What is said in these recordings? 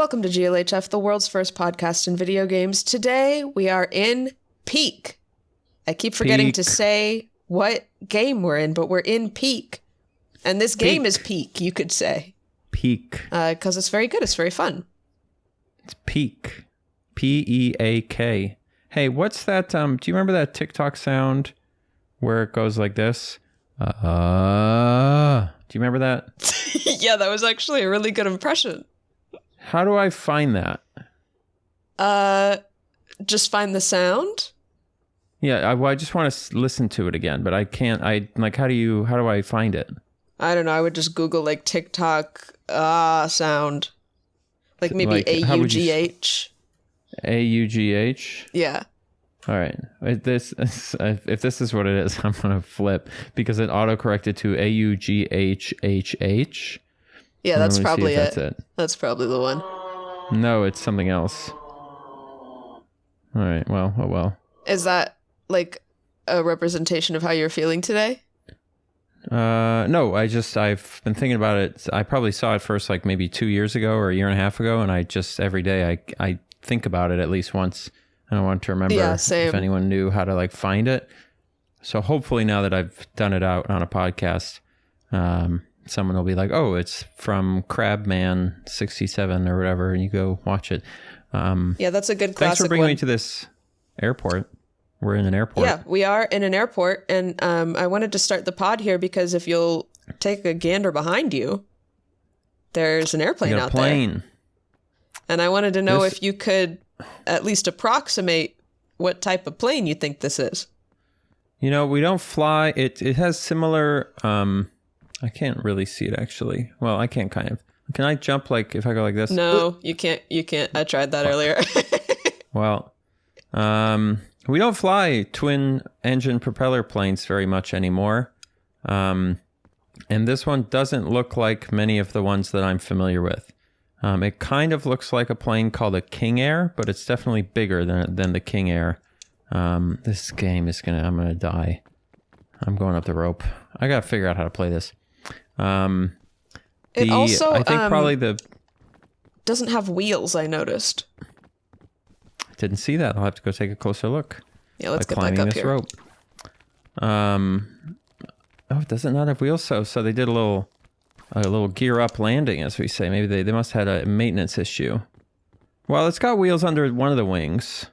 Welcome to GLHF, the world's first podcast in video games. Today we are in Peak. I keep forgetting to say what game we're in, but we're in Peak. And this game is Peak, you could say. Peak. Because it's very good. It's very fun. It's Peak. P-E-A-K. Hey, what's that? Do you remember that TikTok sound where it goes like this? Do you remember that? Yeah, that was actually a really good impression. How do I find that? Just find the sound. Yeah, I just want to listen to it again, but I can't. How do I find it? I don't know. I would just Google like TikTok sound. Like maybe A-U-G-H. A-U-G-H? Yeah. All right. If this is what it is, I'm going to flip because it autocorrected to A-U-G-H-H-H. Yeah, that's probably it. That's it. That's probably the one. No, it's something else. All right. Well, oh well. Is that like a representation of how you're feeling today? No, I've been thinking about it. I probably saw it first like maybe 2 years ago or a year and a half ago. And I just every day I think about it at least once. And I want to remember if anyone knew how to like find it. So hopefully now that I've done it out on a podcast, someone will be like, oh, it's from Crabman 67 or whatever. And you go watch it. Yeah, that's a good classic Thanks for bringing one. me to this airport. We're in an airport. Yeah, we are in an airport. And I wanted to start the pod here because if you'll take a gander behind you, there's an airplane out there. And I wanted to know if you could at least approximate what type of plane you think this is. You know, we don't fly. It has similar... I can't really see it, actually. Well, I can't kind of. Can I jump, like, if I go like this? No, you can't. You can't. I tried that earlier. Well, we don't fly twin-engine propeller planes very much anymore. And this one doesn't look like many of the ones that I'm familiar with. It kind of looks like a plane called a King Air, but it's definitely bigger than the King Air. This game is I'm gonna die. I'm going up the rope. I gotta figure out how to play this. It also, I think probably doesn't have wheels, I noticed. Didn't see that. I'll have to go take a closer look. Yeah, let's get back up this here. Rope. Oh, does it not have wheels? So they did a little gear up landing, as we say. Maybe they must have had a maintenance issue. Well, it's got wheels under one of the wings.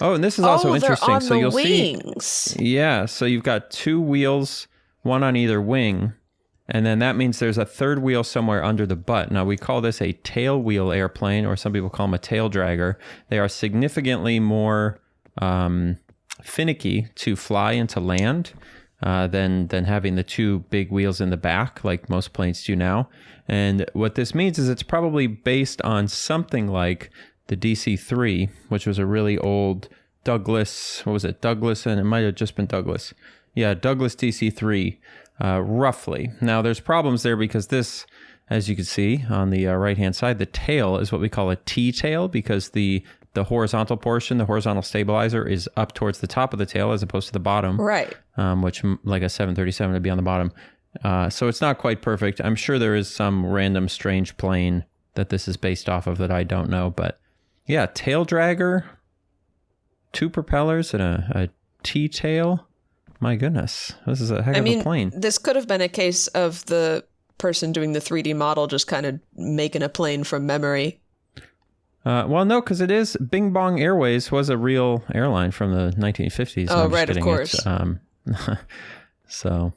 Oh, and this is also interesting. On so the you'll wings. See. Yeah, so you've got two wheels, one on either wing, and then that means there's a third wheel somewhere under the butt. Now, we call this a tail wheel airplane, or some people call them a tail dragger. They are significantly more finicky to fly and to land than having the two big wheels in the back, like most planes do now. And what this means is it's probably based on something like the DC-3, which was a really old Douglas, what was it? Douglas, and it might have just been Douglas. Yeah, Douglas DC-3, roughly. Now, there's problems there because this, as you can see on the right-hand side, the tail is what we call a T-tail because the horizontal portion, the horizontal stabilizer, is up towards the top of the tail as opposed to the bottom. Right. Which, like a 737, would be on the bottom. So it's not quite perfect. I'm sure there is some random strange plane that this is based off of that I don't know, but yeah, tail dragger, two propellers, and a T-tail. My goodness, this is a heck of a plane. This could have been a case of the person doing the 3D model just kind of making a plane from memory. Well, no, because it is Bing Bong Airways was a real airline from the 1950s. Oh, right, of course. So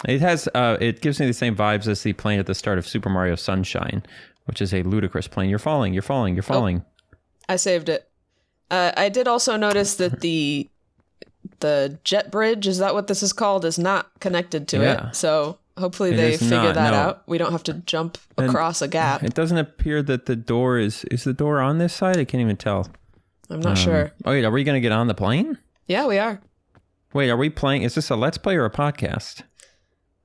it has. It gives me the same vibes as the plane at the start of Super Mario Sunshine, which is a ludicrous plane. You're falling. You're falling. You're falling. Oh. I saved it. I did also notice that the jet bridge, is that what this is called, is not connected to it. So hopefully they figure that out. We don't have to jump across a gap. It doesn't appear that the door is the door on this side? I can't even tell. I'm not sure. Oh, wait, are we going to get on the plane? Yeah, we are. Wait, are we playing? Is this a Let's Play or a podcast?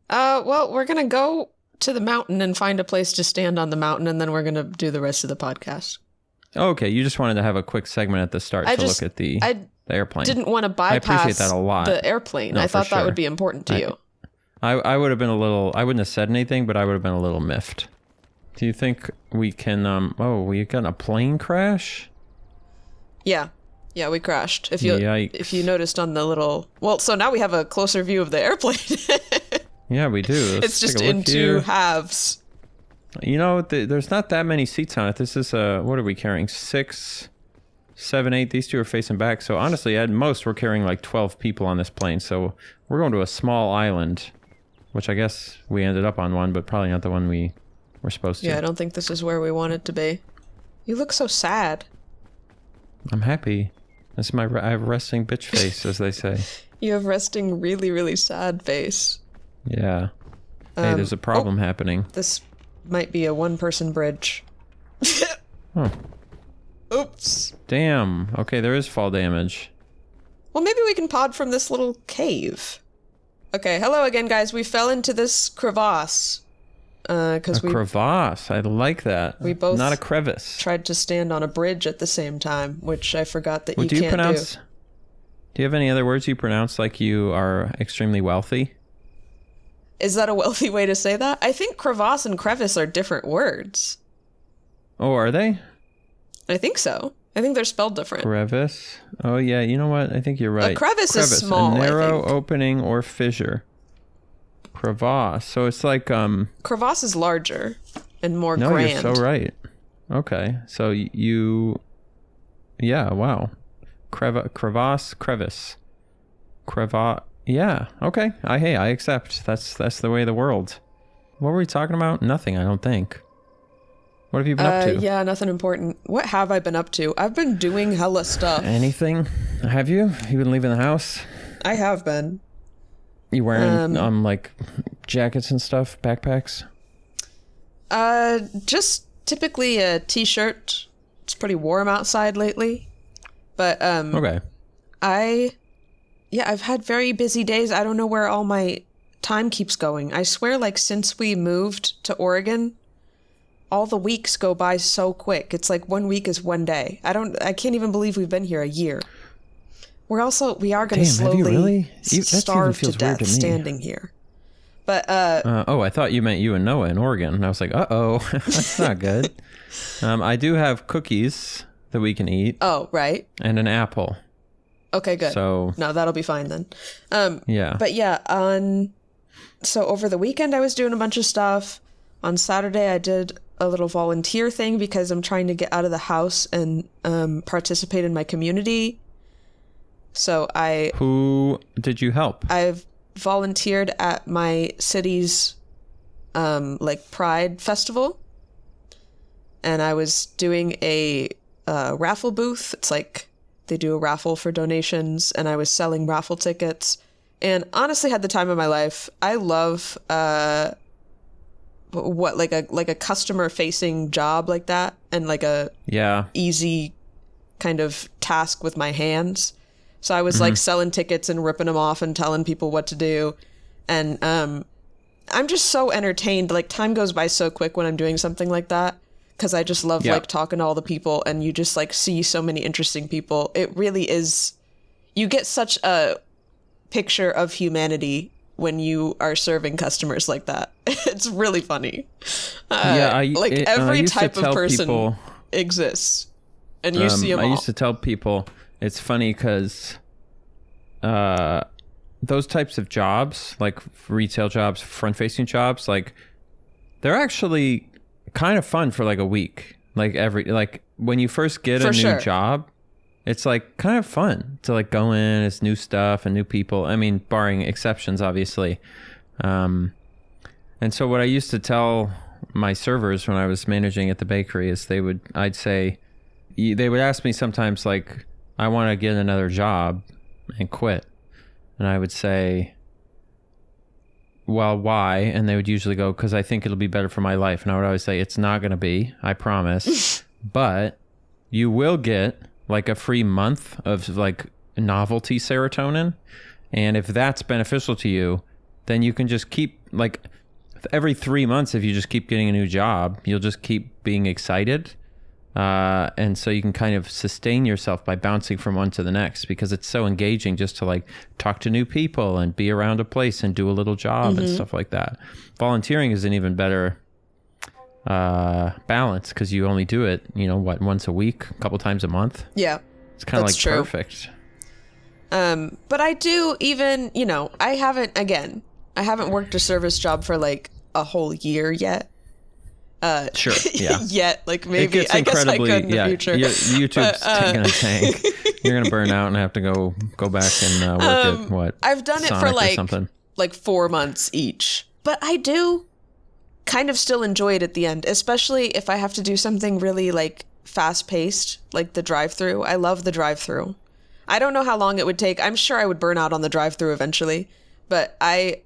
Well, we're going to go to the mountain and find a place to stand on the mountain, and then we're going to do the rest of the podcast. Okay, you just wanted to have a quick segment at the start to look at the airplane. Didn't want to bypass I appreciate that a lot. the airplane. No, I thought that would be important to you. I would have been I wouldn't have said anything, but I would have been a little miffed. Do you think we can, we got a plane crash? Yeah, we crashed. If you noticed on the little, so now we have a closer view of the airplane. Yeah, we do. It's just in two halves. You know, there's not that many seats on it. This is what are we carrying? 6, 7, 8. These two are facing back. So honestly, at most, we're carrying like 12 people on this plane. So we're going to a small island, which I guess we ended up on one, but probably not the one we were supposed to. Yeah, I don't think this is where we wanted to be. You look so sad. I'm happy. That's I have resting bitch face, as they say. You have resting really, really sad face. Yeah. Hey, there's a problem happening. This might be a one-person bridge. Huh. Oops. Damn. Okay, there is fall damage. Well, maybe we can pod from this little cave. Okay, hello again, guys. We fell into this crevasse. Crevasse. I like that. We both not a crevice. Tried to stand on a bridge at the same time, which I forgot that you can't do. Do you have any other words you pronounce like you are extremely wealthy? Is that a wealthy way to say that? I think crevasse and crevice are different words. Oh, are they? I think so. I think they're spelled different. Crevice. Oh, yeah. You know what? I think you're right. A crevice is small, a narrow opening or fissure. Crevasse. So it's like... Crevasse is larger and more grand. grand. No, you're so right. Okay. So you... Yeah, wow. Crevasse, crevice. Crevasse. Yeah, okay. I accept. That's the way of the world. What were we talking about? Nothing, I don't think. What have you been up to? Yeah, nothing important. What have I been up to? I've been doing hella stuff. Anything? Have you? You been leaving the house? I have been. You wearing like jackets and stuff, backpacks? Just typically a t-shirt. It's pretty warm outside lately. But okay. I've had very busy days. I don't know where all my time keeps going. I swear, like, since we moved to Oregon, all the weeks go by so quick. It's like 1 week is 1 day. I can't even believe we've been here a year. We are going to slowly starve to death standing here. But I thought you meant you and Noah in Oregon. And I was like, that's not good. I do have cookies that we can eat. Oh, right. And an apple. Okay, good. So no, that'll be fine then. Yeah. But yeah, so over the weekend I was doing a bunch of stuff. On Saturday I did a little volunteer thing because I'm trying to get out of the house and participate in my community. So Who did you help? I've volunteered at my city's like Pride Festival. And I was doing a raffle booth. It's like they do a raffle for donations, and I was selling raffle tickets, and honestly had the time of my life. I love like a customer facing job like that, and like a easy kind of task with my hands. So I was like selling tickets and ripping them off and telling people what to do, and I'm just so entertained. Like, time goes by so quick when I'm doing something like that. Because I just love like talking to all the people, and you just like see so many interesting people. It really is. You get such a picture of humanity when you are serving customers like that. It's really funny. Every type of person exists, and you see them all. I used to tell people it's funny because those types of jobs, like retail jobs, front-facing jobs, like they're actually kind of fun for like a week. Like when you first get a new job, it's like kind of fun to like go in. It's new stuff and new people. I mean, barring exceptions, obviously. And so what I used to tell my servers when I was managing at the bakery is they would ask me sometimes like, I want to get another job and quit. And I would say, well, why? And they would usually go, because I think it'll be better for my life. And I would always say, it's not going to be, I promise. But you will get like a free month of like novelty serotonin. And if that's beneficial to you, then you can just keep like every 3 months, if you just keep getting a new job, you'll just keep being excited. And so you can kind of sustain yourself by bouncing from one to the next, because it's so engaging just to like talk to new people and be around a place and do a little job and stuff like that. Volunteering is an even better balance because you only do it, once a week, a couple times a month. Yeah. It's kind of like true. Perfect. But I do even, I haven't worked a service job for like a whole year yet. Sure. Yeah. Yet, like maybe I guess I could in the future. YouTube's taking a tank. You're gonna burn out and have to go back and work at what? I've done it for like 4 months each, but I do kind of still enjoy it at the end, especially if I have to do something really like fast paced, like the drive-thru. I love the drive-thru. I don't know how long it would take. I'm sure I would burn out on the drive-thru eventually, but I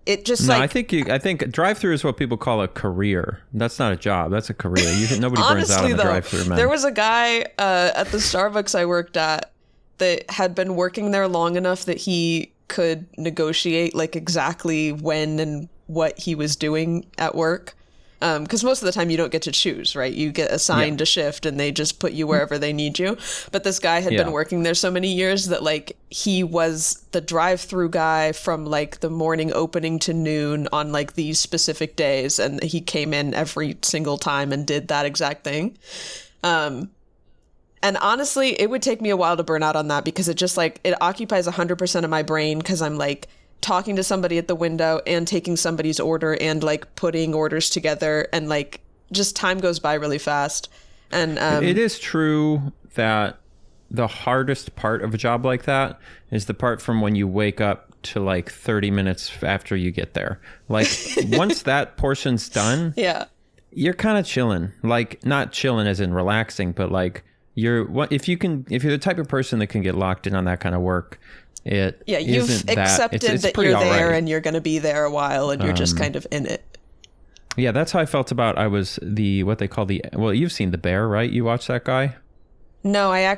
think drive-thru is what people call a career. That's not a job. That's a career. Nobody burns out on the drive-thru, man. There was a guy at the Starbucks I worked at that had been working there long enough that he could negotiate like exactly when and what he was doing at work. Because most of the time you don't get to choose, right? You get assigned a shift and they just put you wherever they need you. But this guy had been working there so many years that like he was the drive-through guy from like the morning opening to noon on like these specific days. And he came in every single time and did that exact thing. And honestly, it would take me a while to burn out on that because it just like it occupies 100% of my brain because I'm like talking to somebody at the window and taking somebody's order and like putting orders together and like just time goes by really fast. And it is true that the hardest part of a job like that is the part from when you wake up to like 30 minutes after you get there. Like once that portion's done, you're kind of chilling. Like not chilling as in relaxing, but like if you're the type of person that can get locked in on that kind of work, you've accepted that you're there and you're going to be there a while and you're just kind of in it. Yeah, that's how I felt about what they call you've seen The Bear, right? You watched that guy? No, I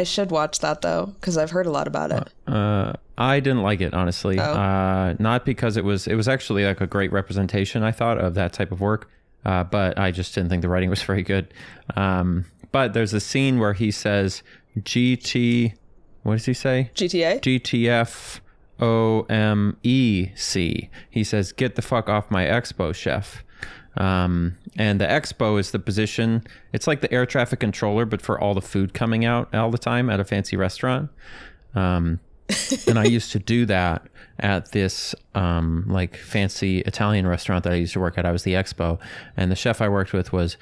should watch that though because I've heard a lot about it. I didn't like it, honestly. Not because it was actually like a great representation, I thought, of that type of work. But I just didn't think the writing was very good. But there's a scene where he says what does he say? GTA? GTFOMEC. He says, "Get the fuck off my expo, chef." And the expo is the position. It's like the air traffic controller, but for all the food coming out all the time at a fancy restaurant. And I used to do that at this like fancy Italian restaurant that I used to work at. I was the expo. And the chef I worked with was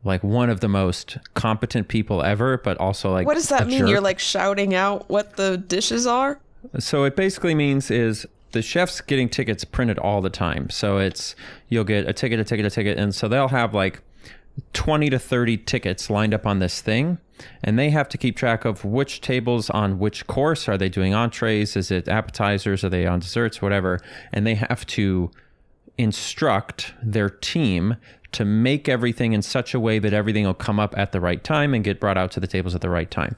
like one of the most competent people ever, but also like, what does that mean? Jerk. You're like shouting out what the dishes are? So it basically means is the chef's getting tickets printed all the time. So you'll get a ticket. And so they'll have like 20 to 30 tickets lined up on this thing. And they have to keep track of which tables on which course. Are they doing entrees? Is it appetizers? Are they on desserts? Whatever. And they have to instruct their team to make everything in such a way that everything will come up at the right time and get brought out to the tables at the right time.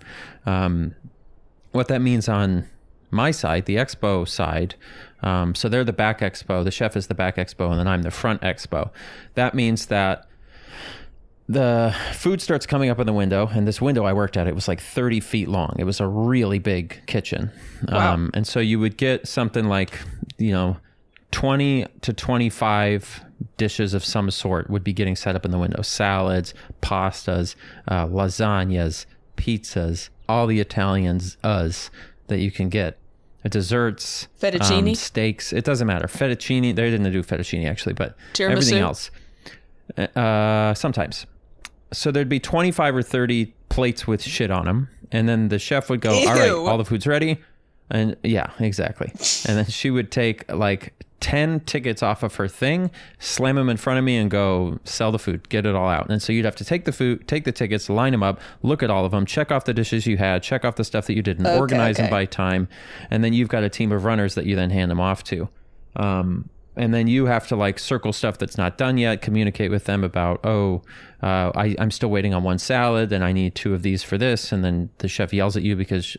What that means on my side, the expo side, so they're the back expo, the chef is the back expo, and then I'm the front expo. That means that the food starts coming up in the window, and this window I worked at, it was like 30 feet long. It was a really big kitchen. Wow. And so you would get something like, 20 to 25 dishes of some sort would be getting set up in the window. Salads, pastas, lasagnas, pizzas, all the Italians that you can get. Desserts, fettuccine, steaks. It doesn't matter. Fettuccine. They didn't do fettuccine actually, but tiramisu? Everything else. Sometimes. So there'd be 25 or 30 plates with shit on them, and then the chef would go, "Ew. All right, all the food's ready." And yeah, exactly. And then she would take like 10 tickets off of her thing, slam them in front of me and go sell the food, get it all out. And so you'd have to take the food, take the tickets, line them up, look at all of them, check off the dishes you had, check off the stuff that you didn't, organize them by time. And then you've got a team of runners that you then hand them off to. And then you have to like circle stuff that's not done yet, communicate with them about, I'm still waiting on one salad and I need 2 of these for this. And then the chef yells at you because,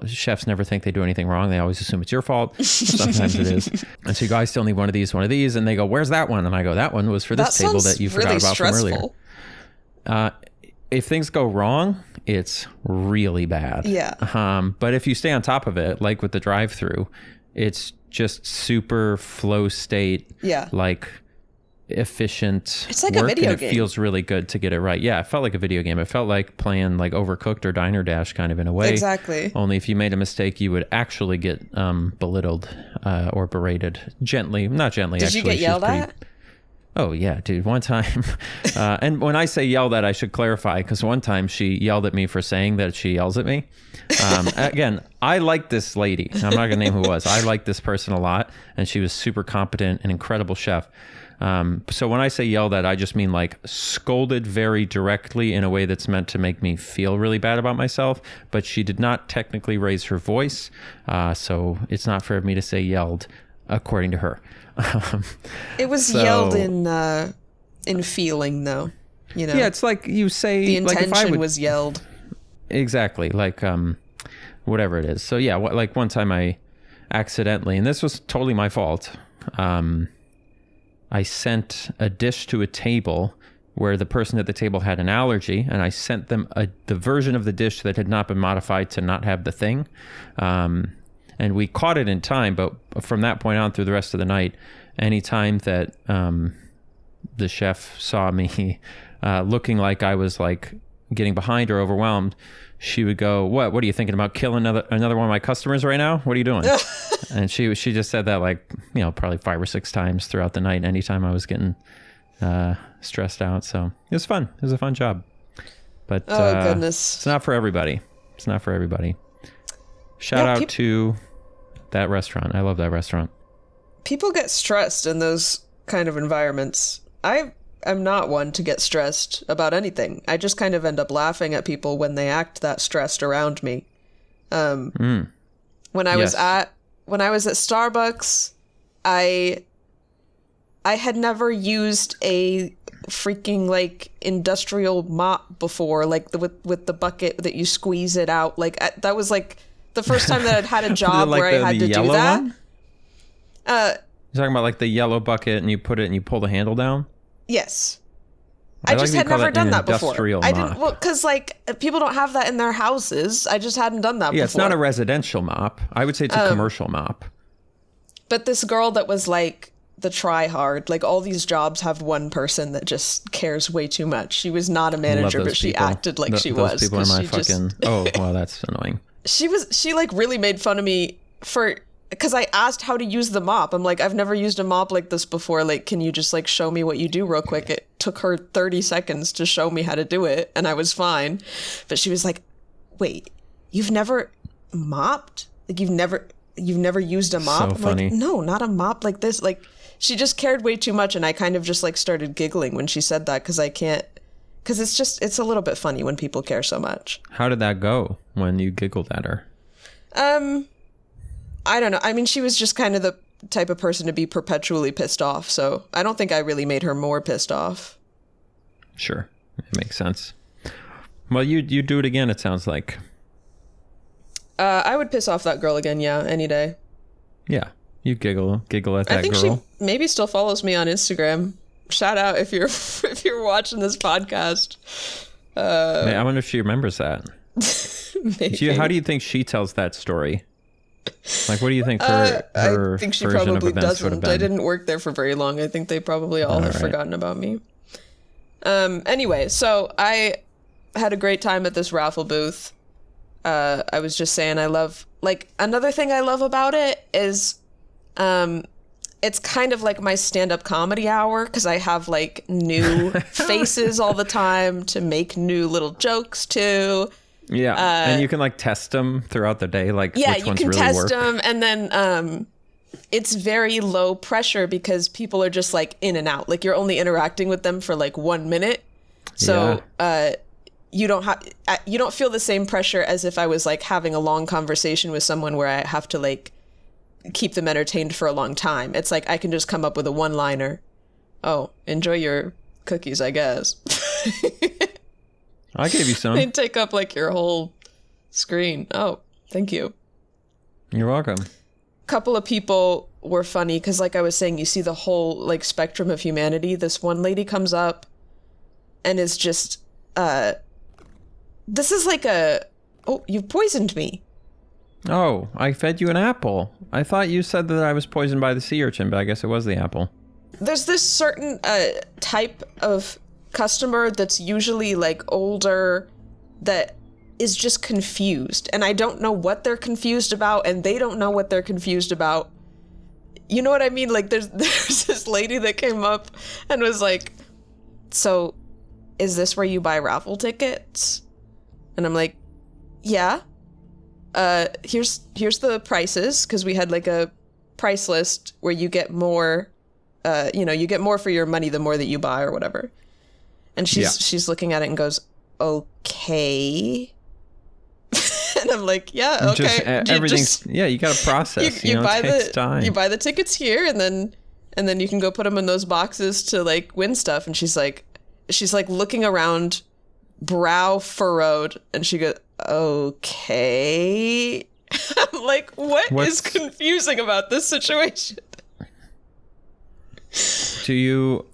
chefs never think they do anything wrong. They always assume it's your fault. Sometimes it is. And so you go, I still need one of these. And they go, where's that one? And I go, that one was for this table that you forgot about from earlier. If things go wrong, it's really bad. Yeah. But if you stay on top of it, like with the drive-through, it's just super flow state. Yeah. Like efficient. It's like work, a video and game. It feels really good to get it right. Yeah, it felt like a video game. It felt like playing like Overcooked or Diner Dash kind of in a way. Exactly. Only if you made a mistake, you would actually get belittled or berated gently. Not gently. Did actually. you get yelled at? Oh, yeah, dude. One time, and when I say yelled at, I should clarify, because one time she yelled at me for saying that she yells at me. Again, I like this lady. I'm not going to name who it was. I like this person a lot, and she was super competent, an incredible chef. So when I say yelled at, I just mean like scolded very directly in a way that's meant to make me feel really bad about myself. But she did not technically raise her voice, so it's not fair of me to say yelled, according to her. It was yelled in feeling, though. You know. Yeah, it's like you say. The intention like if I would, was yelled. Exactly, like whatever it is. So yeah, like one time I accidentally, and this was totally my fault. I sent a dish to a table where the person at the table had an allergy, and I sent them the version of the dish that had not been modified to not have the thing. And we caught it in time, but from that point on through the rest of the night, anytime that the chef saw me looking like I was like getting behind or overwhelmed, she would go, What are you thinking about killing another one of my customers right now? What are you doing? And she just said that like, probably 5 or 6 times throughout the night, anytime I was getting stressed out. So it was fun. It was a fun job. But goodness. It's not for everybody. It's not for everybody. Shout out to that restaurant. I love that restaurant. People get stressed in those kind of environments. I am not one to get stressed about anything. I just kind of end up laughing at people when they act that stressed around me. When I was at Starbucks, I had never used a freaking like industrial mop before, like with the bucket that you squeeze it out. Like that was like the first time that I'd had a job where I had to do that. One? You're talking about like the yellow bucket, and you put it and you pull the handle down? Yes. I just had never done that before. I didn't, because like people don't have that in their houses. I just hadn't done that before. Yeah, it's not a residential mop. I would say it's a commercial mop. But this girl that was like the try hard, like all these jobs have one person that just cares way too much. She was not a manager, but she acted like she was. Those people are my fucking. Oh, well, that's annoying. She like really made fun of me because I asked how to use the mop. I'm like, I've never used a mop like this before. Like, can you just like show me what you do real quick? It took her 30 seconds to show me how to do it, and I was fine. But she was like, wait, you've never mopped? Like you've never used a mop? So I'm funny. like, no, not a mop like this. Like she just cared way too much, and I kind of just like started giggling when she said that because it's a little bit funny when people care so much. How did that go when you giggled at her? I don't know. I mean, she was just kind of the type of person to be perpetually pissed off, so I don't think I really made her more pissed off. Sure. It makes sense. Well, you do it again, it sounds like. I would piss off that girl again, yeah, any day. Yeah. You giggle at that girl. I think she maybe still follows me on Instagram. Shout out if you're watching this podcast. I wonder if she remembers that. Maybe. How do you think she tells that story? Like, what do you think her I think she version probably of events would have doesn't. been? I didn't work there for very long. I think they probably all have forgotten about me. Anyway, so I had a great time at this raffle booth. I was just saying I love, like, another thing I love about it is it's kind of like my stand-up comedy hour because I have, like, new faces all the time to make new little jokes to. Yeah, and you can like test them throughout the day, like which ones really work. Yeah, you can test them, and then it's very low pressure because people are just like in and out. Like you're only interacting with them for like 1 minute, so you don't feel the same pressure as if I was like having a long conversation with someone where I have to like keep them entertained for a long time. It's like I can just come up with a one-liner. Oh, enjoy your cookies, I guess. I gave you some. They take up like your whole screen. Oh, thank you. You're welcome. A couple of people were funny because, like I was saying, you see the whole like spectrum of humanity. This one lady comes up and is just, this is like oh, you've poisoned me. Oh, I fed you an apple. I thought you said that I was poisoned by the sea urchin, but I guess it was the apple. there's this certain type of customer that's usually like older that is just confused, and I don't know what they're confused about, and they don't know what they're confused about. You know what I mean? Like there's this lady that came up and was like, so is this where you buy raffle tickets? And I'm like, yeah. Here's the prices, because we had like a price list where you get more, you get more for your money the more that you buy or whatever. And she's looking at it and goes, okay. And I'm like, yeah, okay. You got to process. You buy it takes time. You buy the tickets here, and then you can go put them in those boxes to like win stuff. And she's like looking around, brow furrowed, and she goes, okay. I'm like, what's is confusing about this situation? Do you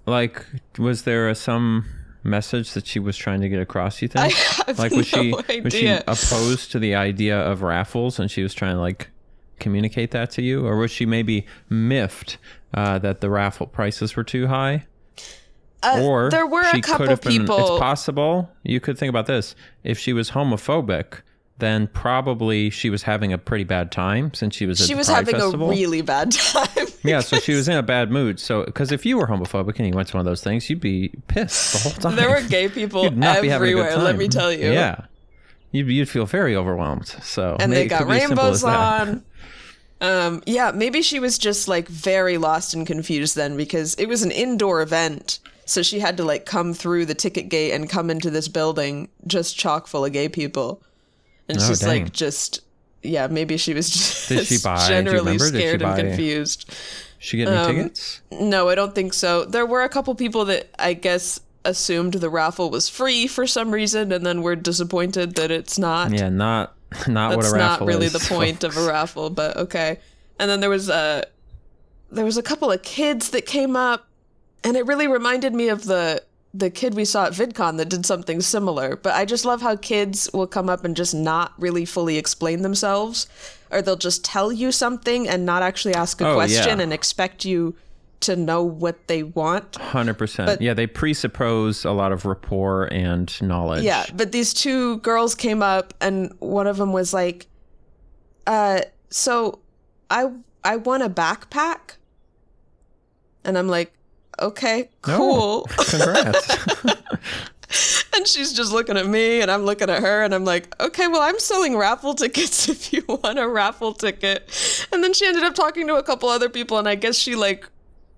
was there some message that she was trying to get across, you think? I have was idea. she opposed to the idea of raffles and she was trying to communicate that to you? Or was she maybe miffed that the raffle prices were too high? Or there were a couple people. It's possible. You could think about this. If she was homophobic, then probably she was having a pretty bad time since she was at the Pride Festival. She was having a really bad time. Yeah, so she was in a bad mood. So, because if you were homophobic and you went to one of those things, you'd be pissed the whole time. There were gay people everywhere, let me tell you. Yeah. You'd feel very overwhelmed. So, and they got rainbows on. Yeah, maybe she was just very lost and confused then, because it was an indoor event. So she had to come through the ticket gate and come into this building just chock full of gay people. And she's maybe she was just generally scared and confused. She get any tickets? No, I don't think so. There were a couple people that I guess assumed the raffle was free for some reason, and then were disappointed that it's not. Yeah, not what a raffle is. That's not really the point of a raffle, but okay. And then there was a couple of kids that came up, and it really reminded me of the kid we saw at VidCon that did something similar. But I just love how kids will come up and just not really fully explain themselves, or they'll just tell you something and not actually ask a question and expect you to know what they want. 100%. Yeah, they presuppose a lot of rapport and knowledge. Yeah, but these two girls came up, and one of them was like, so I won a backpack. And I'm like, okay, cool. Oh, congrats. And she's just looking at me, and I'm looking at her, and I'm like, okay, well, I'm selling raffle tickets if you want a raffle ticket. And then she ended up talking to a couple other people, and I guess she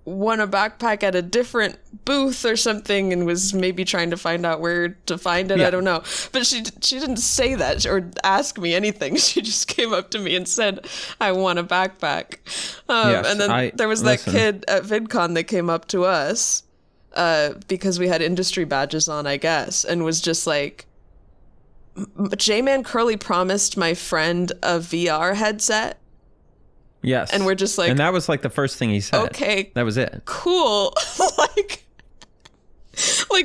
won a backpack at a different booth or something, and was maybe trying to find out where to find it. Yeah. I don't know. But she didn't say that or ask me anything. She just came up to me and said, I won a backpack. Yes, and then there was that kid at VidCon that came up to us because we had industry badges on, I guess, and was just like, J-Man Curly promised my friend a VR headset. Yes. And we're just like... And that was the first thing he said. Okay. That was it. Cool.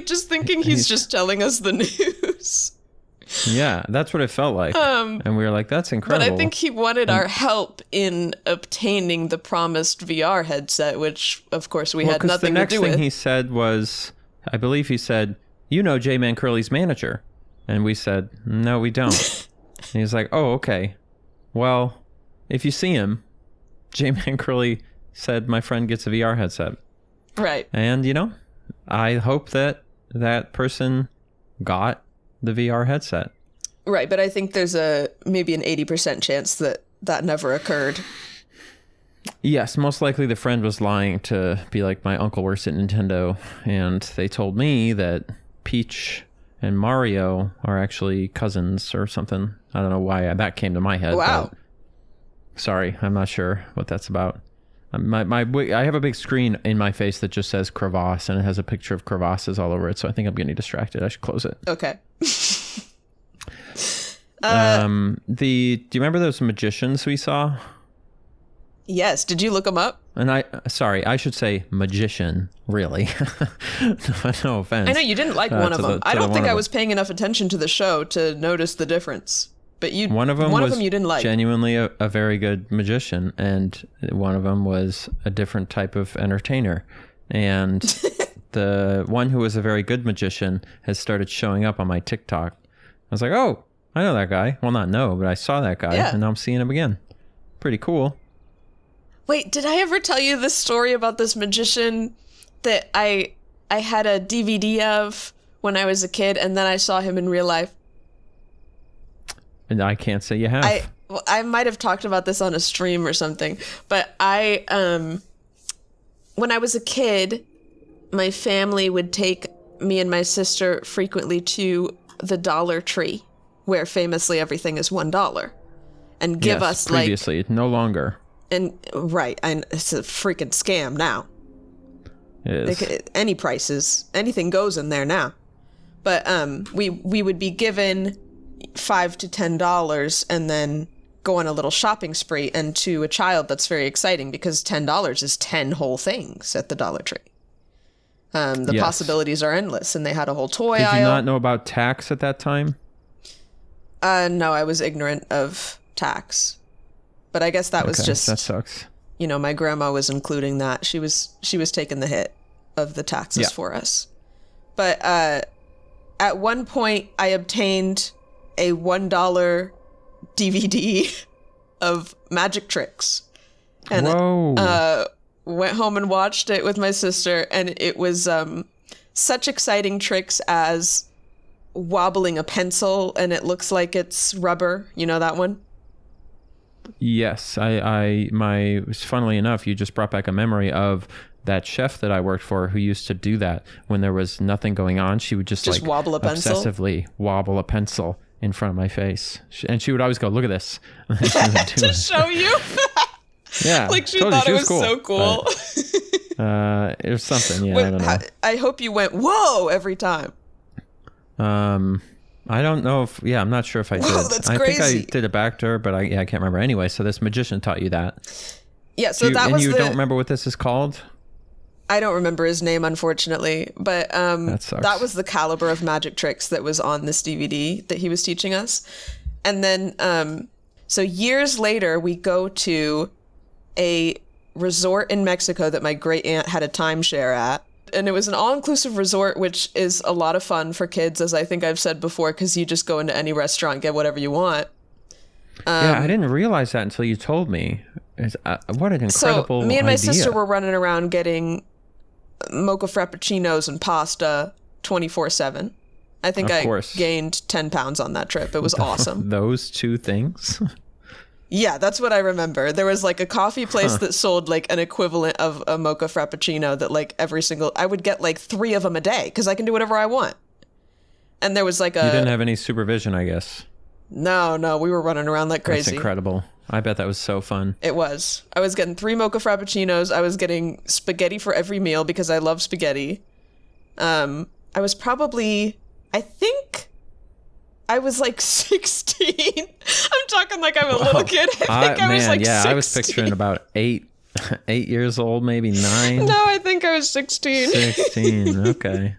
Just thinking he's just telling us the news. Yeah, that's what it felt like. And we were like, that's incredible. But I think he wanted our help in obtaining the promised VR headset, which, of course, we had nothing to do with. The next thing he said was, I believe he said, you know J-Man Curly's manager. And we said, no, we don't. And he's like, oh, okay. Well, if you see him... J-Man Curly said my friend gets a VR headset. Right. And, I hope that person got the VR headset. Right, but I think there's maybe an 80% chance that never occurred. Yes, most likely the friend was lying to be like, my uncle works at Nintendo, and they told me that Peach and Mario are actually cousins or something. I don't know why that came to my head. Wow. Sorry, I'm not sure what that's about. I have a big screen in my face that just says crevasse, and it has a picture of crevasses all over it, so I think I'm getting distracted. I should close it. Okay. Do you remember those magicians we saw? Yes. Did you look them up? And I should say magician, really. No offense. I know you didn't like one of them. I don't think I was paying enough attention to the show to notice the difference. But one of them you didn't like. Genuinely a very good magician, and one of them was a different type of entertainer. And the one who was a very good magician has started showing up on my TikTok. I was like, oh, I know that guy. Well, not know, but I saw that guy, and now I'm seeing him again. Pretty cool. Wait, did I ever tell you this story about this magician that I had a DVD of when I was a kid, and then I saw him in real life? And I can't say you have. I might have talked about this on a stream or something, but when I was a kid, my family would take me and my sister frequently to the Dollar Tree, where famously everything is $1, and give us previously, no longer. And right, and it's a freaking scam now. It is. Any prices, anything goes in there now. But we would be given $5 to $10 and then go on a little shopping spree. And to a child, that's very exciting because $10 is 10 whole things at the Dollar Tree. The possibilities are endless, and they had a whole toy aisle. Did you not know about tax at that time? No, I was ignorant of tax. But I guess that was just... That sucks. You know, my grandma was including that. She was taking the hit of the taxes for us. But at one point, I obtained a $1 DVD of magic tricks. And went home and watched it with my sister. And it was such exciting tricks as wobbling a pencil and it looks like it's rubber. You know that one? Yes, funnily enough, you just brought back a memory of that chef that I worked for who used to do that when there was nothing going on. She would just like wobble a pencil? Obsessively wobble a pencil in front of my face. And she would always go, look at this. To show you? Yeah. Like she thought it was cool. So cool. It was something, yeah, I don't know. I hope you went, whoa, every time. I don't know if, I'm not sure if I did. That's I crazy. think I did it back to her, but I can't remember anyway. So this magician taught you that. Yeah, so that was and you don't remember what this is called? I don't remember his name, unfortunately, but that was the caliber of magic tricks that was on this DVD that he was teaching us. And then, so years later, we go to a resort in Mexico that my great aunt had a timeshare at. And it was an all-inclusive resort, which is a lot of fun for kids, as I think I've said before, because you just go into any restaurant, get whatever you want. I didn't realize that until you told me. What an incredible So me and my idea. sister were running around getting mocha frappuccinos and pasta 24/7. I think I gained 10 pounds on that trip. It was awesome. Those two things? Yeah, that's what I remember. There was like a coffee place that sold like an equivalent of a mocha frappuccino that like I would get like 3 of them a day because I can do whatever I want. And there was like You didn't have any supervision, I guess. No, we were running around like crazy. That's incredible. I bet that was so fun. It was. I was getting 3 mocha frappuccinos. I was getting spaghetti for every meal because I love spaghetti. I was probably, I think I was like 16. I'm talking like I'm a little kid. I think I was like 16. I was picturing about 8 years old, maybe 9. No, I think I was 16. 16, okay.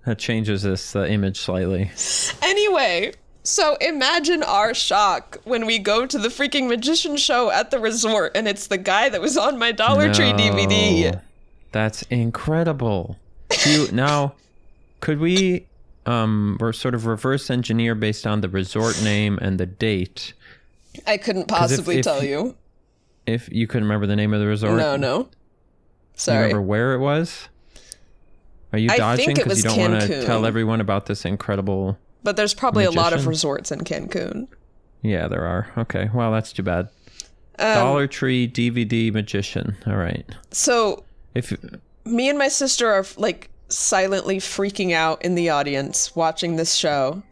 That changes this image slightly. Anyway, so imagine our shock when we go to the freaking magician show at the resort and it's the guy that was on my Dollar Tree DVD. That's incredible. Now, could we sort of reverse engineer based on the resort name and the date? I couldn't possibly tell you. If you couldn't remember the name of the resort? No. Sorry. You remember where it was? Are you dodging because you don't want to tell everyone about this incredible But there's probably magician? A lot of resorts in Cancun. Yeah, there are. Okay, well, that's too bad. Dollar Tree DVD magician. All right. So me and my sister are like silently freaking out in the audience watching this show.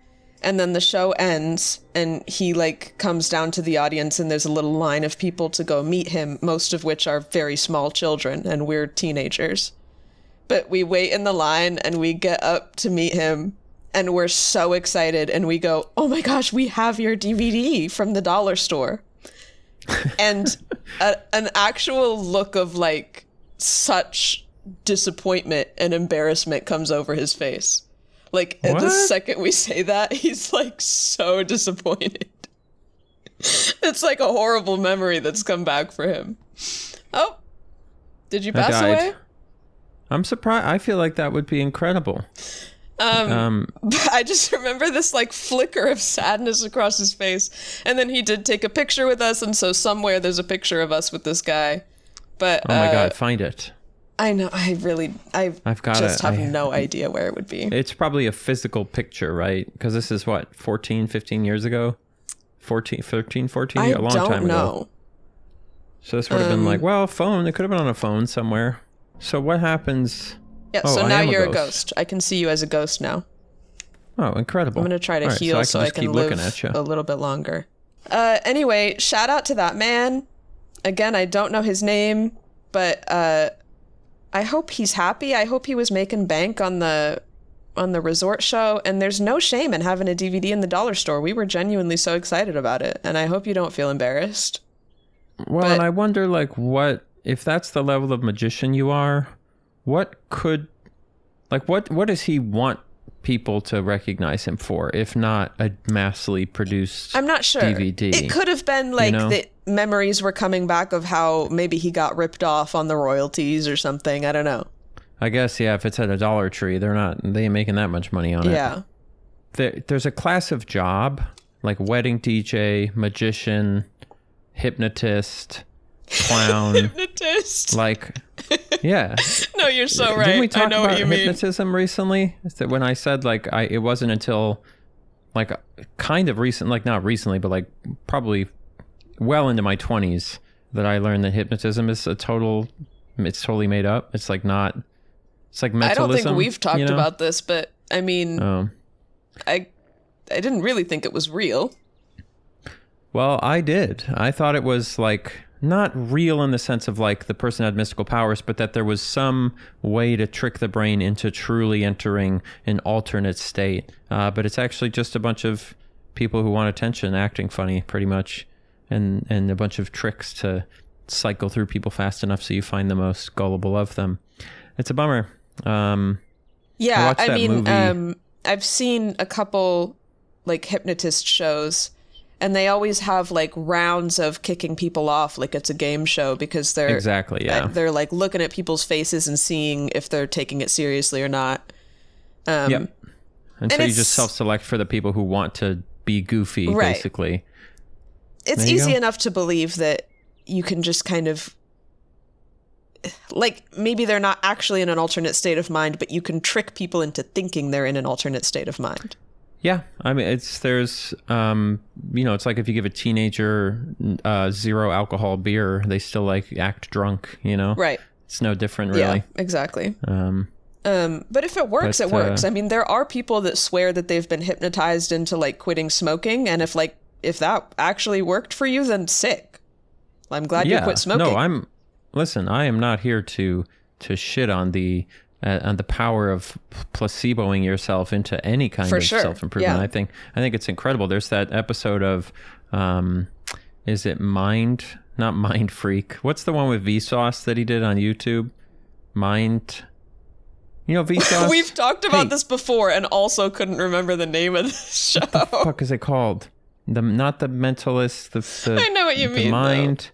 And then the show ends and he like comes down to the audience and there's a little line of people to go meet him, most of which are very small children and we're teenagers. But we wait in the line and we get up to meet him and we're so excited and we go, oh my gosh, we have your DVD from the dollar store. And an actual look of like such disappointment and embarrassment comes over his face. Like the second we say that, he's like so disappointed. It's like a horrible memory that's come back for him. Oh, did you pass away? I'm surprised. I feel like that would be incredible. I just remember this like flicker of sadness across his face, and then he did take a picture with us, and so somewhere there's a picture of us with this guy. But oh my God, find it. I know. I've got just have no idea where it would be. It's probably a physical picture, right? Because this is what, 14, 15 years ago? 14, 13, 14? A long time ago. So this would have been like, well, phone. It could have been on a phone somewhere. So what happens? Yeah, so now you're a ghost. I can see you as a ghost now. Oh, incredible. I'm going to try to heal so I can live a little bit longer. Anyway, shout out to that man. Again, I don't know his name, but I hope he's happy. I hope he was making bank on the resort show, and there's no shame in having a DVD in the dollar store. We were genuinely so excited about it, and I hope you don't feel embarrassed. Well, and I wonder, like, what if that's the level of magician you are? What does he want people to recognize him for, if not a massively produced I'm not sure. DVD? It could have been like the memories were coming back of how maybe he got ripped off on the royalties or something. I don't know. I guess, yeah, if it's at a Dollar Tree, they ain't making that much money on it. Yeah. There's a class of job, like wedding DJ, magician, hypnotist, clown. Hypnotist. Like, yeah. No, you're so right. Didn't we talk I know about what you mean. hypnotism recently? Is that when I said, like, it wasn't until, like, kind of recent, like, not recently, but, like, probably well into my 20s that I learned that hypnotism is it's totally made up. It's, like, not, it's like mentalism. I don't think we've talked about this, but, I mean, I didn't really think it was real. Well, I did. I thought it was, like, not real in the sense of, like, the person had mystical powers, but that there was some way to trick the brain into truly entering an alternate state. But it's actually just a bunch of people who want attention acting funny, pretty much, and a bunch of tricks to cycle through people fast enough so you find the most gullible of them. It's a bummer. Yeah, I mean, I've seen a couple, like, hypnotist shows, and they always have, like, rounds of kicking people off like it's a game show, because they're they're like looking at people's faces and seeing if they're taking it seriously or not. Yep. And so you just self-select for the people who want to be goofy, right. Basically. It's easy enough to believe that you can just kind of, like, maybe they're not actually in an alternate state of mind, but you can trick people into thinking they're in an alternate state of mind. Yeah, I mean, it's like if you give a teenager 0 alcohol beer, they still, like, act drunk, Right. It's no different, really. Yeah, exactly. But if it works, it works. I mean, there are people that swear that they've been hypnotized into, like, quitting smoking, and if that actually worked for you, then sick. I'm glad you quit smoking. No, I am not here to shit on the power of placeboing yourself into any kind of self-improvement. Yeah. I think it's incredible. There's that episode of, is it Mind? Not Mind Freak. What's the one with Vsauce that he did on YouTube? Mind. Vsauce? We've talked about this before and also couldn't remember the name of the show. What the fuck is it called? Not the Mentalist. I know what you mean. The Mind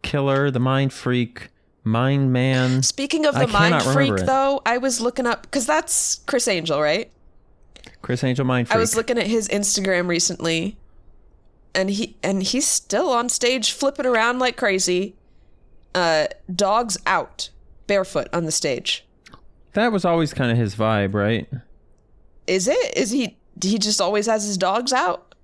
Killer, the Mind Freak. Mind Man. Speaking of the Mind Freak, though, I was looking up, because that's Chris Angel, right? Chris Angel, Mind Freak. I was looking at his Instagram recently, and he's still on stage flipping around like crazy. Dogs out, barefoot on the stage. That was always kind of his vibe, right? Is it? Is he just always has his dogs out?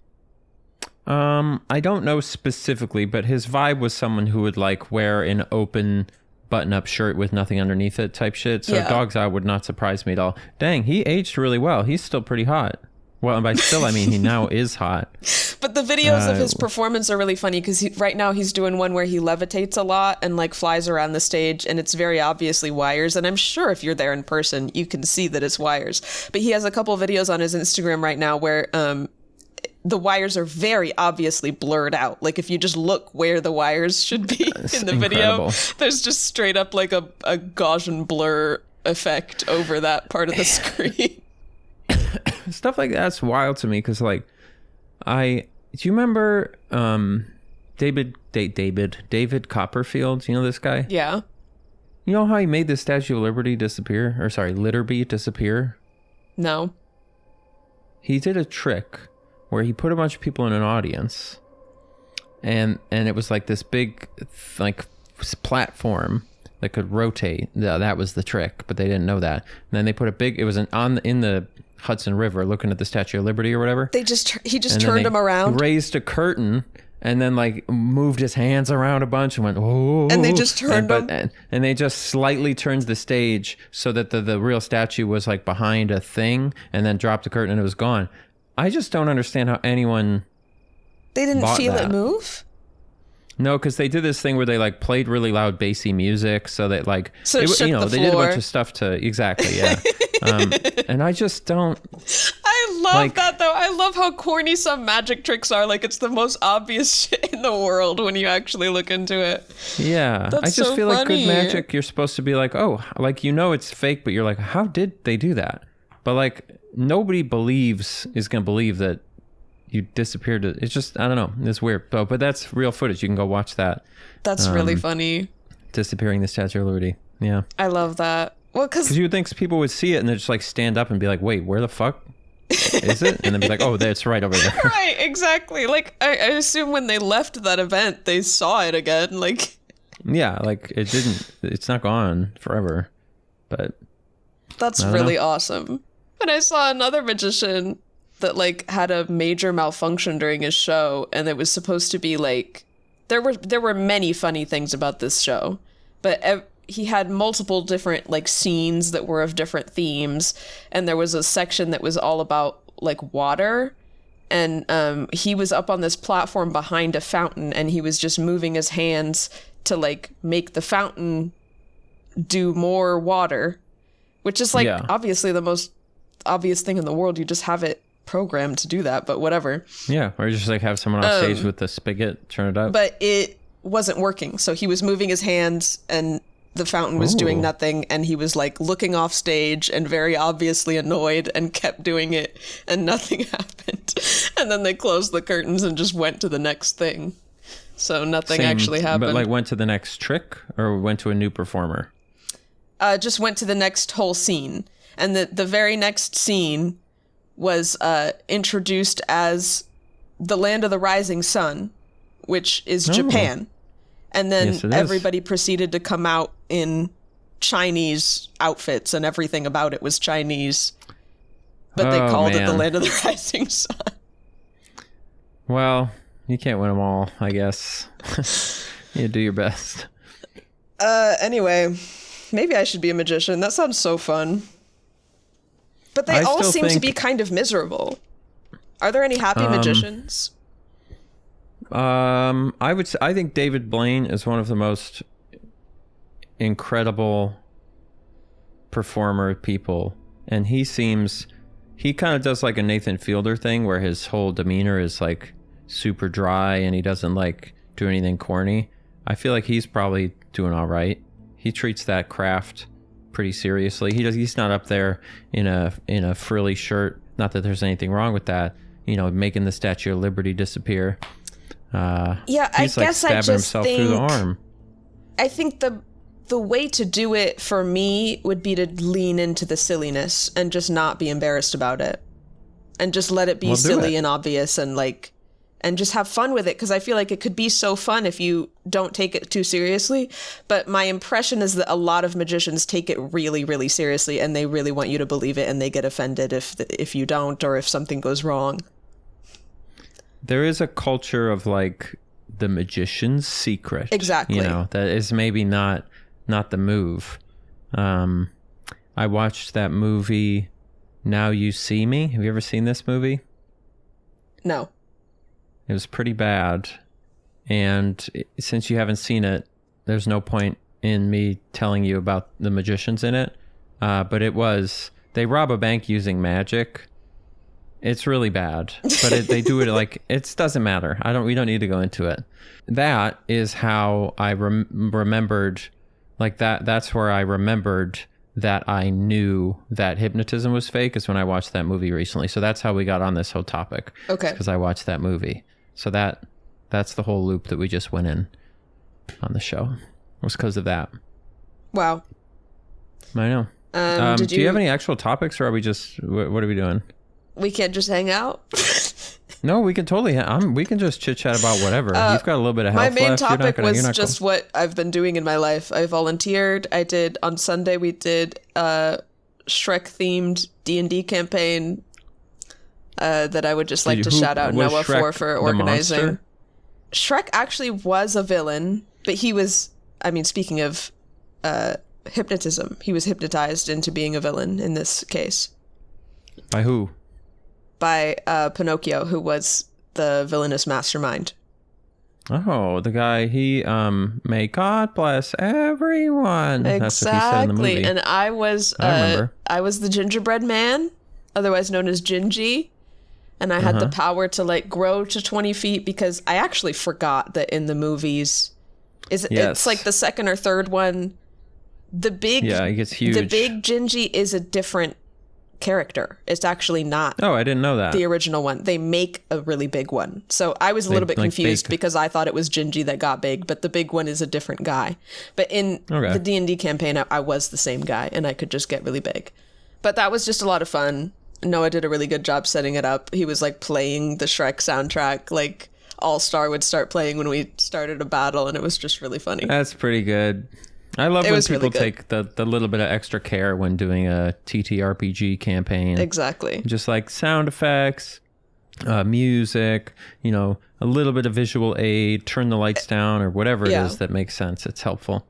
I don't know specifically, but his vibe was someone who would, like, wear an open button-up shirt with nothing underneath it type shit. So dogs out would not surprise me at all. Dang, he aged really well. He's still pretty hot. Well, and by still, I mean he now is hot. But the videos of his performance are really funny, because right now he's doing one where he levitates a lot and, like, flies around the stage, and it's very obviously wires. And I'm sure if you're there in person, you can see that it's wires. But he has a couple videos on his Instagram right now where the wires are very obviously blurred out. Like, if you just look where the wires should be in the video, there's just straight up like a Gaussian blur effect over that part of the screen. Stuff like that's wild to me, because, like, do you remember David Copperfield? You know this guy? Yeah. You know how he made the Statue of Liberty disappear? Or sorry, Litterby disappear? No. He did a trick where he put a bunch of people in an audience, and it was like this big like platform that could rotate. That was the trick, but they didn't know that. And then they put it was in the Hudson River, looking at the Statue of Liberty or whatever. He just turned him around, raised a curtain, and then like moved his hands around a bunch and went, oh. And they just turned him. And they just slightly turned the stage so that the real statue was like behind a thing, and then dropped the curtain and it was gone. I just don't understand how anyone. They didn't feel it move? No, because they did this thing where they like played really loud bassy music so that like they did a bunch of stuff to exactly, yeah. And I just don't. I love that though. I love how corny some magic tricks are. Like it's the most obvious shit in the world when you actually look into it. Yeah, I just feel like good magic. You're supposed to be like, oh, like it's fake, but you're like, how did they do that? But like nobody is gonna believe that you disappeared. It's just, I don't know. It's weird. But that's real footage. You can go watch that. That's really funny. Disappearing the Statue of Liberty. Yeah. I love that. Well, because you would think people would see it and they'd just like stand up and be like, wait, where the fuck is it? And then be like, oh, it's right over there. Right, exactly. Like, I assume when they left that event, they saw it again. Like, yeah, like it's not gone forever. But that's really awesome. And I saw another magician that like had a major malfunction during his show, and it was supposed to be like there were many funny things about this show, but he had multiple different like scenes that were of different themes, and there was a section that was all about like water, and he was up on this platform behind a fountain, and he was just moving his hands to like make the fountain do more water, which is like obviously the most obvious thing in the world. You just have it programmed to do that, but whatever. Yeah, or just like have someone on stage with the spigot, turn it up. But it wasn't working, so he was moving his hands and the fountain was doing nothing, and he was like looking off stage and very obviously annoyed and kept doing it, and nothing happened. And then they closed the curtains and just went to the next thing. So nothing actually happened. But like went to the next trick or went to a new performer? Just went to the next whole scene. And the very next scene was introduced as the Land of the Rising Sun, which is Japan. And then everybody proceeded to come out in Chinese outfits, and everything about it was Chinese. But they called it the Land of the Rising Sun. Well, you can't win them all, I guess. You do your best. Anyway, maybe I should be a magician. That sounds so fun. But they all seem to be kind of miserable. Are there any happy magicians? I think David Blaine is one of the most incredible performer people, and he kind of does like a Nathan Fielder thing where his whole demeanor is like super dry and he doesn't like do anything corny. I feel like he's probably doing all right. He treats that craft pretty seriously. He's not up there in a frilly shirt. Not that there's anything wrong with that, making the Statue of Liberty disappear. I guess stabbing I just himself think, through the arm. I think the way to do it for me would be to lean into the silliness and just not be embarrassed about it, and just let it be silly and obvious, and just have fun with it, because I feel like it could be so fun if you don't take it too seriously. But my impression is that a lot of magicians take it really, really seriously, and they really want you to believe it, and they get offended if you don't, or if something goes wrong. There is a culture of like the magician's secret. Exactly. That is maybe not the move. I watched that movie, Now You See Me. Have you ever seen this movie? No. It was pretty bad. And since you haven't seen it, there's no point in me telling you about the magicians in it. But they rob a bank using magic. It's really bad, but they do it like, it doesn't matter. We don't need to go into it. That is how I remembered, like that's where I remembered that I knew that hypnotism was fake, is when I watched that movie recently. So that's how we got on this whole topic. Okay. Because I watched that movie. So that's the whole loop that we just went in on the show. It was because of that. Wow. I know. Do you have any actual topics, or are we just, what are we doing? We can't just hang out? No, we can totally, we can just chit chat about whatever. You've got a little bit of health left. My main topic was just what I've been doing in my life. I volunteered. On Sunday, we did a Shrek-themed D&D campaign that I would just like to shout out Noah Shrek for organizing. Shrek actually was a villain, but he was, speaking of hypnotism, he was hypnotized into being a villain in this case. By who? By Pinocchio, who was the villainous mastermind. Oh, the guy, may God bless everyone. Exactly. That's what he said in the movie. And I was the gingerbread man, otherwise known as Gingy. And I had the power to grow to 20 feet because I actually forgot that in the movies, it's like the second or third one, the big, it gets huge. The big Gingy is a different character. It's actually not. Oh, I didn't know that. The original one. They make a really big one. So I was a little bit confused because I thought it was Gingy that got big, but the big one is a different guy. But in the D&D campaign, I was the same guy and I could just get really big. But that was just a lot of fun. Noah did a really good job setting it up. He was playing the Shrek soundtrack, All Star would start playing when we started a battle, and it was just really funny. That's pretty good. I love when people take the little bit of extra care when doing a TTRPG campaign. Exactly. Just sound effects, music, a little bit of visual aid, turn the lights down, or whatever it is that makes sense. It's helpful.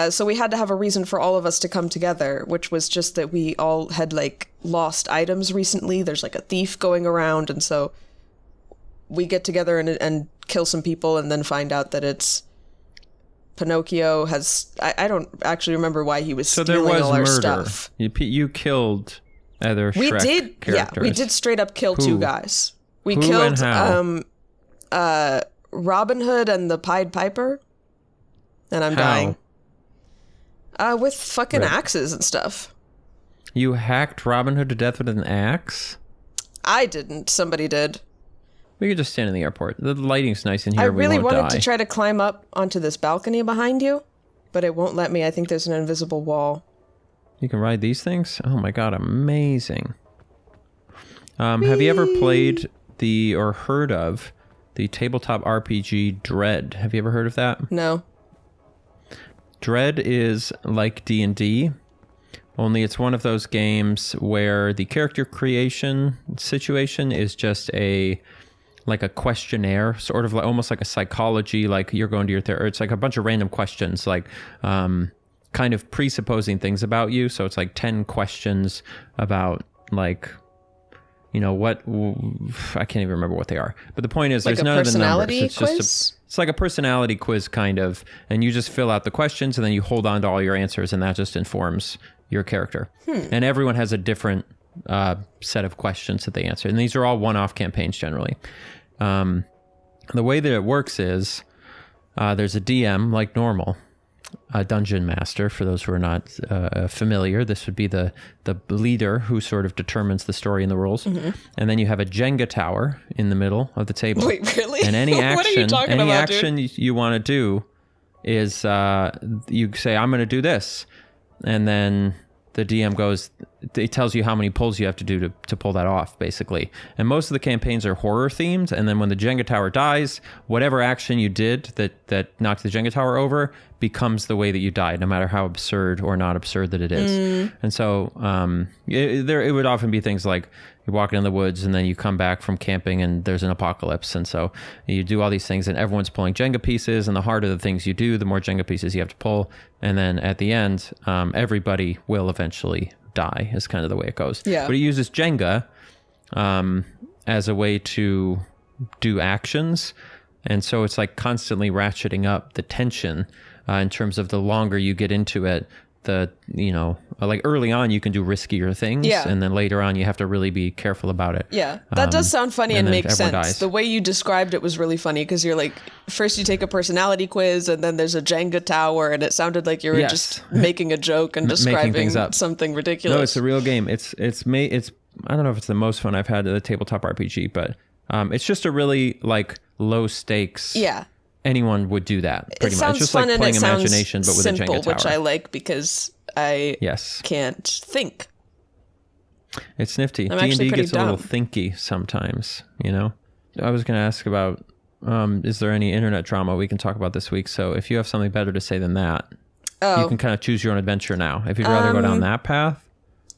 So we had to have a reason for all of us to come together, which was just that we all had lost items recently. There's a thief going around, and so we get together and kill some people, and then find out that it's Pinocchio has. I don't actually remember why he was stealing all our stuff. You killed other Shrek characters. Yeah, we did straight up kill two guys. We Who killed and how? Robin Hood and the Pied Piper, and I'm dying. With fucking axes and stuff. You hacked Robin Hood to death with an axe? I didn't. Somebody did. We could just stand in the airport. The lighting's nice in here. I really wanted to try to climb up onto this balcony behind you, but it won't let me. I think there's an invisible wall. You can ride these things? Oh my god, amazing. Have you ever played or heard of the tabletop RPG Dread? Have you ever heard of that? No. Dread is like D&D, only it's one of those games where the character creation situation is just a questionnaire, sort of almost like a psychology, you're going to your therapist. It's a bunch of random questions, kind of presupposing things about you. So it's 10 questions about what, I can't even remember what they are. But the point is, there's none of the numbers. It's just it's like a personality quiz kind of, and you just fill out the questions and then you hold on to all your answers, and that just informs your character. And everyone has a different set of questions that they answer, and these are all one-off campaigns generally. The way that it works is there's a DM like normal, a dungeon master. For those who are not familiar, this would be the leader who sort of determines the story and the rules. And then you have a Jenga tower in the middle of the table. Wait, really? And any action, what are you talking any about, action you want to do is you say, I'm going to do this, and then the DM goes, it tells you how many pulls you have to do to pull that off, basically. And most of the campaigns are horror themed. And then when the Jenga tower dies, whatever action you did that knocked the Jenga tower over becomes the way that you died, no matter how absurd or not absurd that it is. And so it would often be things like you're walking in the woods and then you come back from camping and there's an apocalypse. And so you do all these things and everyone's pulling Jenga pieces, and the harder the things you do, the more Jenga pieces you have to pull. And then at the end, everybody will eventually die, is kind of the way it goes. Yeah. But it uses Jenga as a way to do actions. And so it's constantly ratcheting up the tension in terms of the longer you get into it, early on you can do riskier things, and then later on you have to really be careful about it. Yeah, that does sound funny and makes sense. Dies. The way you described it was really funny because you're first you take a personality quiz and then there's a Jenga tower, and it sounded like you were just making a joke and describing something ridiculous. No, it's a real game. It's I don't know if it's the most fun I've had at a tabletop RPG, but it's just a really low stakes anyone would do that. Pretty much. It's just fun like playing and it imagination, but with simple, a Jenga tower. which I like because I yes. can't think. It's nifty. I'm D&D gets dumb. a little thinky sometimes, you know? I was going to ask about, is there any internet drama we can talk about this week? So if you have something better to say than that, you can kind of choose your own adventure now. If you'd rather go down that path.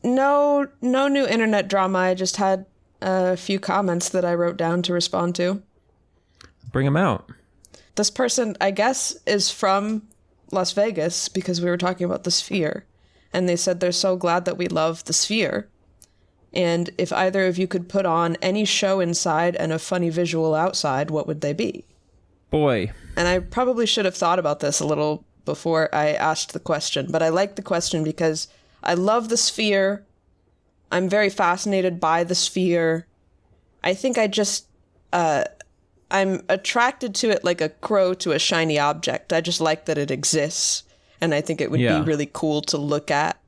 No new internet drama. I just had a few comments that I wrote down to respond to. Bring them out. This person, I guess, is from Las Vegas because we were talking about the Sphere. And they said they're so glad that we love the Sphere. And if either of you could put on any show inside and a funny visual outside, what would they be? Boy. And I probably should have thought about this a little before I asked the question. But I like the question because I love the Sphere. I'm very fascinated by the Sphere. I think I just... I'm attracted to it like a crow to a shiny object. I just like that it exists. And I think it would be really cool to look at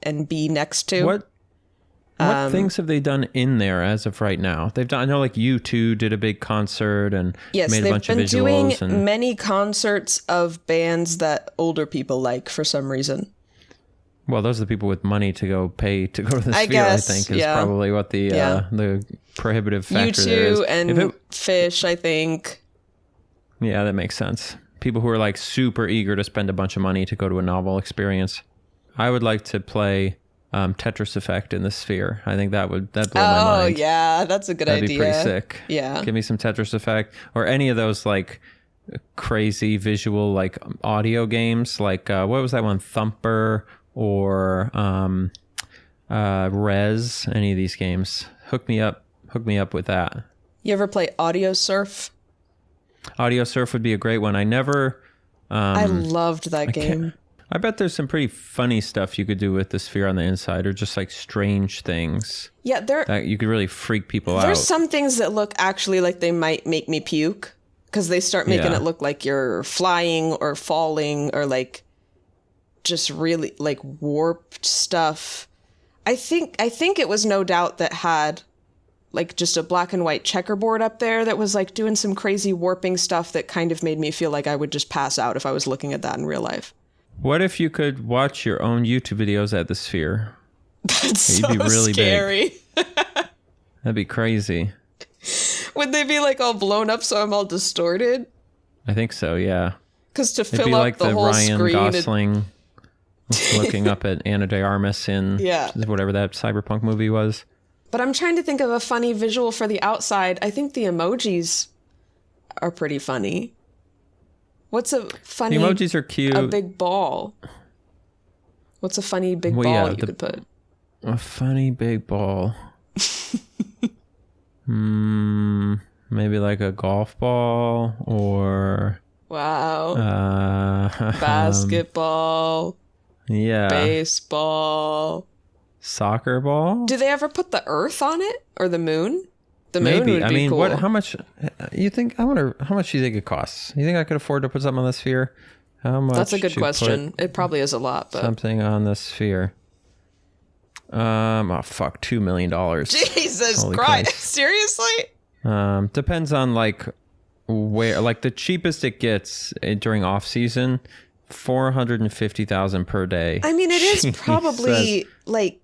and be next to. What things have they done in there as of right now? They've done. I know like U2 did a big concert and made a bunch of visuals. Yes, they've been doing many concerts of bands that older people like for some reason. Well, those are the people with money to go pay to go to the Sphere, I think, is probably what the prohibitive factor there is. U2 and Fish, I think. Yeah, that makes sense. People who are like super eager to spend a bunch of money to go to a novel experience. I would like to play Tetris Effect in the Sphere. I think that'd blow my mind. Oh, yeah, that's a good idea. That'd be pretty sick. Yeah. Give me some Tetris Effect or any of those like crazy visual like audio games. Like what was that one? Thumper or Rez. Any of these games. Hook me up with that. You ever play Audio Surf? Audio Surf would be a great one. I never... I loved that game. I bet there's some pretty funny stuff you could do with the Sphere on the inside, or just like strange things. Yeah, that you could really freak people out. There's some things that look actually like they might make me puke because they start making it look like you're flying or falling or like just really like warped stuff. I think it was No Doubt that had like just a black and white checkerboard up there that was like doing some crazy warping stuff that kind of made me feel like I would just pass out if I was looking at that in real life. What if you could watch your own YouTube videos at the Sphere? That's You'd be really scary. Big. That'd be crazy. Would they be like all blown up so I'm all distorted? I think so, yeah. Because to fill up like the whole Ryan screen... Gosling looking up at Ana de Armas in whatever that cyberpunk movie was. But I'm trying to think of a funny visual for the outside. I think the emojis are pretty funny. What's a funny... The emojis are cute. A big ball. What's a funny big ball you could put? A funny big ball. Maybe like a golf ball or... Wow. Basketball. Yeah. Baseball. Soccer ball? Do they ever put the Earth on it? Or the moon? The moon would be cool. How much you think? I wonder how much do you think it costs? You think I could afford to put something on the Sphere? How much? That's a good question. It probably is a lot, but something on the Sphere. $2 million. Jesus Christ! Seriously? Depends on like where. Like the cheapest it gets during off season, $450,000 per day. I mean, it is probably like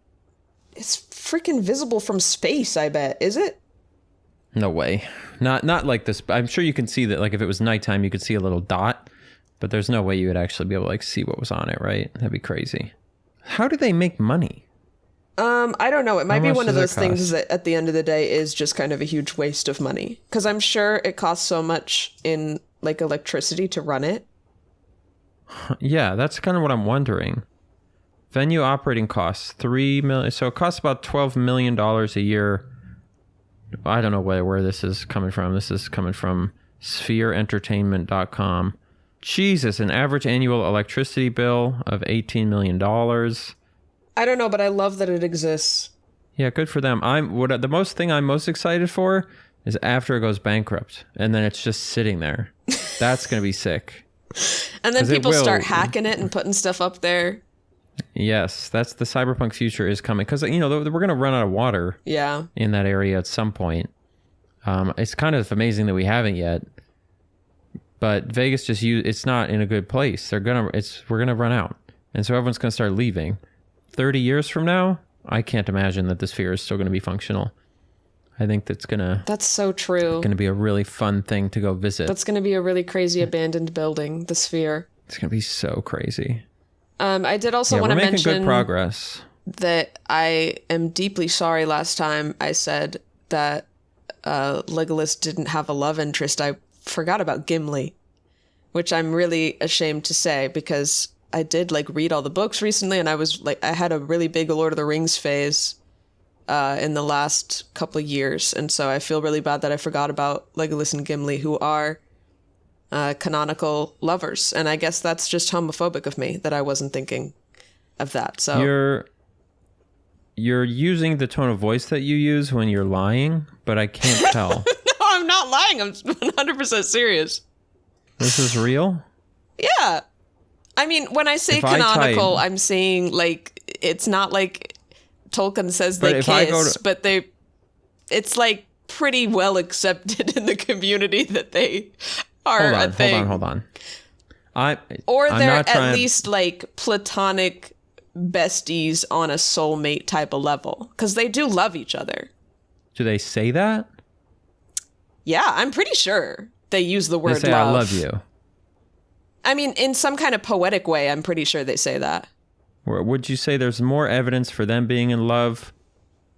it's freaking visible from space. I bet. Is it? No way. Not like this. I'm sure you can see that, like, if it was nighttime, you could see a little dot, but there's no way you would actually be able to, like, see what was on it, right? That'd be crazy. How do they make money? I don't know. It might be one of those things that at the end of the day is just kind of a huge waste of money. Because I'm sure it costs so much in, like, electricity to run it. Yeah, that's kind of what I'm wondering. Venue operating costs, $3 million. So it costs about $12 million a year. I don't know where this is coming from. This is coming from sphereentertainment.com. Jesus, an average annual electricity bill of $18 million. I don't know, but I love that it exists. Yeah, good for them. The most thing I'm most excited for is after it goes bankrupt, and then it's just sitting there. That's going to be sick. And then people start hacking it and putting stuff up there. Yes, that's the cyberpunk future is coming. Because, you know, we're going to run out of water in that area at some point. It's kind of amazing that we haven't yet. But Vegas it's not in a good place. We're gonna run out, and so everyone's gonna start leaving. 30 years from now, I can't imagine that the sphere is still gonna be functional. I think that's so true. Gonna be a really fun thing to go visit. That's gonna be a really crazy abandoned building, the sphere. It's gonna be so crazy. I did also want to mention good progress. That I am deeply sorry last time I said that Legolas didn't have a love interest. I forgot about Gimli, which I'm really ashamed to say because I did read all the books recently, and I had a really big Lord of the Rings phase in the last couple of years, and so I feel really bad that I forgot about Legolas and Gimli, who are canonical lovers, and I guess that's just homophobic of me that I wasn't thinking of that. So you're using the tone of voice that you use when you're lying, but I can't tell. No, I'm not lying. I'm 100% serious. This is real? Yeah. I mean, when I say canonical, I'm saying it's not like Tolkien says they kiss, but it's pretty well accepted in the community that they are a thing. Hold on. They're at least platonic besties on a soulmate type of level, because they do love each other. Do they say that? Yeah, I'm pretty sure they use the word they say, love. I love you. I mean, in some kind of poetic way, I'm pretty sure they say that. Or would you say there's more evidence for them being in love?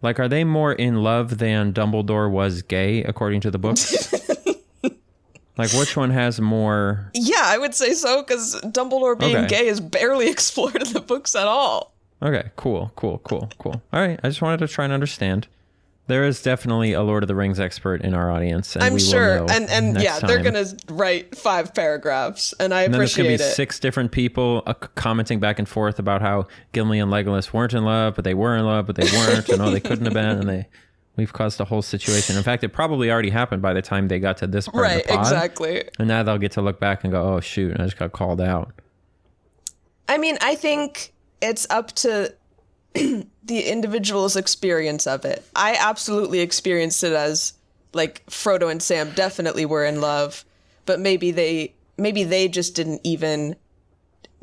Are they more in love than Dumbledore was gay, according to the books? Which one has more? Yeah, I would say so, because Dumbledore being gay is barely explored in the books at all. Okay, cool. All right, I just wanted to try and understand. There is definitely a Lord of the Rings expert in our audience, and I'm sure. And yeah, they're gonna write 5 paragraphs, and I appreciate it. There's gonna be 6 different people commenting back and forth about how Gimli and Legolas weren't in love, but they were in love, but they weren't, and they couldn't have been, and we've caused a whole situation. In fact, it probably already happened by the time they got to this part of the pod. Right, exactly. And now they'll get to look back and go, oh, shoot, I just got called out. I mean, I think it's up to the individual's experience of it. I absolutely experienced it as, Frodo and Sam definitely were in love, but maybe they just didn't even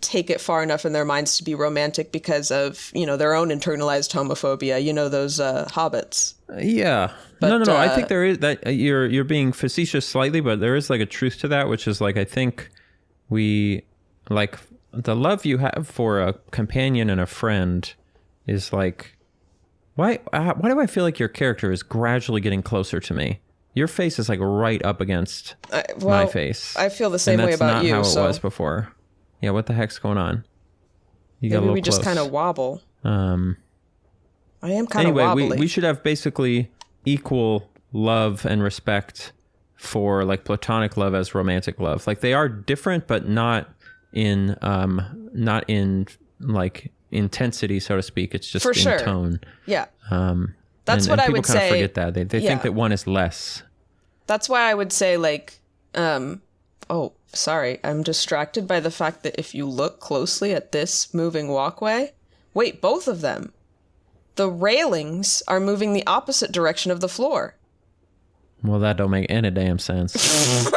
take it far enough in their minds to be romantic because of, their own internalized homophobia, those hobbits. Yeah. But, no. I think there is that you're being facetious slightly, but there is a truth to that, which is I think we the love you have for a companion and a friend is why do I feel like your character is gradually getting closer to me? Your face is right up against my face. I feel the same way about you. That's not how it was before. Yeah, what the heck's going on? You got a little we close. Just kind of wobble. I am kind of wobbly. Anyway, we should have basically equal love and respect for platonic love as romantic love. They are different, but not in intensity, so to speak. It's just for in sure. tone. Yeah. That's what I would say. People kind of forget that. They think that one is less. That's why I would say oh, sorry, I'm distracted by the fact that if you look closely at this moving walkway, wait, both of them. The railings are moving the opposite direction of the floor. Well, that don't make any damn sense.